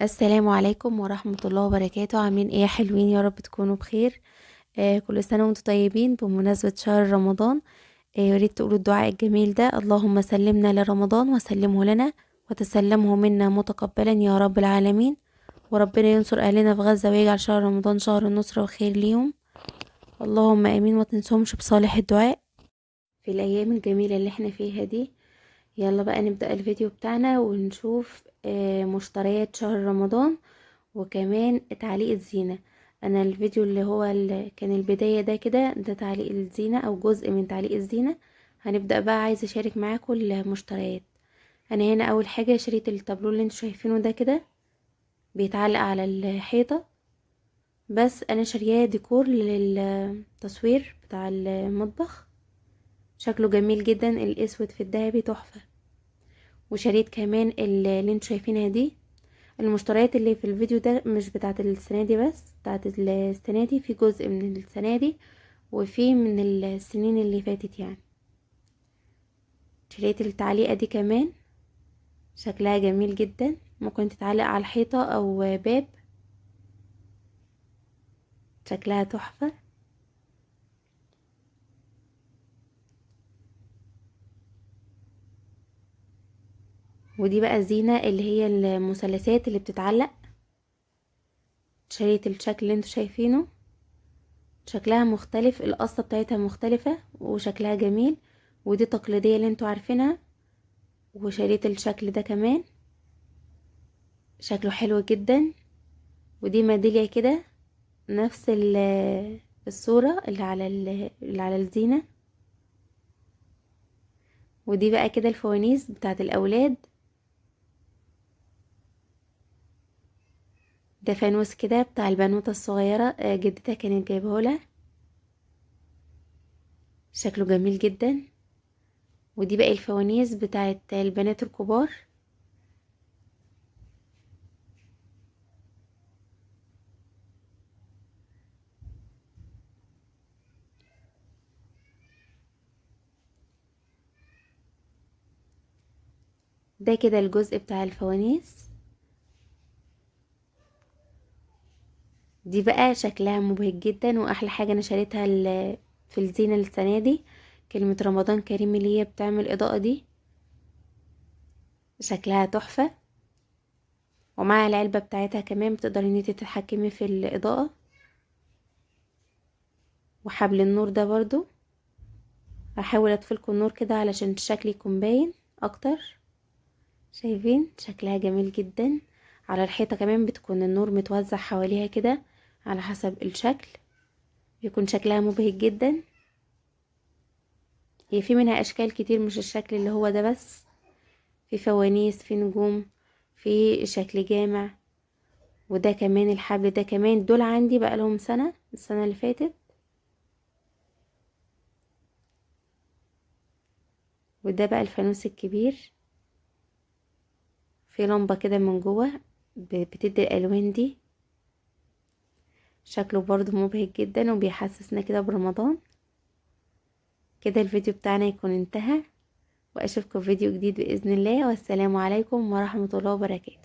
السلام عليكم ورحمة الله وبركاته. عاملين ايه يا حلوين؟ يا رب تكونوا بخير. كل سنة وانتم طيبين بمناسبة شهر رمضان. يريد تقولوا الدعاء الجميل ده: اللهم سلمنا لرمضان وسلمه لنا وتسلمه منا متقبلا يا رب العالمين. وربنا ينصر اهلنا في غزة ويجعل شهر رمضان شهر النصر والخير ليهم. اللهم امين. ما تنسوهمش بصالح الدعاء في الايام الجميلة اللي احنا فيها دي. يلا بقى نبدأ الفيديو بتاعنا ونشوف مشتريات شهر رمضان وكمان تعليق الزينة. انا الفيديو اللي هو اللي كان البداية ده كده ده تعليق الزينة او جزء من تعليق الزينة. هنبدأ بقى، عايزة اشارك معاكم المشتريات. انا هنا اول حاجة شريط التابلو اللي انتوا شايفينه ده كده، بيتعلق على الحيطة، بس انا شارياه ديكور للتصوير بتاع المطبخ. شكله جميل جدا، الاسود في الذهبي تحفة. وشريط كمان اللي انتوا شايفينها دي. المشتريات اللي في الفيديو ده مش بتاعت السنة دي بس، بتاعت السنة دي، في جزء من السنة دي وفي من السنين اللي فاتت يعني. شريط التعليقة دي كمان شكلها جميل جدا، ممكن تتعلق على الحيطة او باب، شكلها تحفة. ودي بقى زينة اللي هي المثلثات اللي بتتعلق. شريط الشكل اللي انتوا شايفينه شكلها مختلف، القصة بتاعتها مختلفة وشكلها جميل. ودي تقليدية اللي انتوا عارفينها. وشريط الشكل ده كمان شكله حلو جدا. ودي ميدالية كده، نفس الصورة اللي على الزينة. ودي بقى كده الفوانيس بتاعت الأولاد. ده فانوس كده بتاع البنوتة الصغيرة، جدتها كانت جايبهولها، شكله جميل جدا. ودي بقى الفوانيس بتاعت البنات الكبار. ده كده الجزء بتاع الفوانيس. دي بقى شكلها مبهج جدا، واحلى حاجة انا شريتها في الزينة السنة دي كلمة رمضان كريم اللي هي بتعمل اضاءة دي، شكلها تحفة. ومع العلبة بتاعتها كمان بتقدري ان انتي تتحكمي في الاضاءة. وحبل النور ده برضو هحاول اطفلكم النور كده علشان الشكل يكون باين اكتر. شايفين شكلها جميل جدا. على الحيطة كمان بتكون النور متوزع حواليها كده على حسب الشكل، بيكون شكلها مبهج جدا. هي في منها اشكال كتير، مش الشكل اللي هو ده بس، في فوانيس، في نجوم، في شكل جامع. وده كمان الحبل ده كمان، دول عندي بقى لهم سنة، السنة اللي فاتت. وده بقى الفانوس الكبير، في لمبة كده من جوه بتدي الالوان دي، شكله برضو مبهج جدا وبيحسسنا كده برمضان. كده الفيديو بتاعنا يكون انتهى، واشوفكم في فيديو جديد بإذن الله، والسلام عليكم ورحمة الله وبركاته.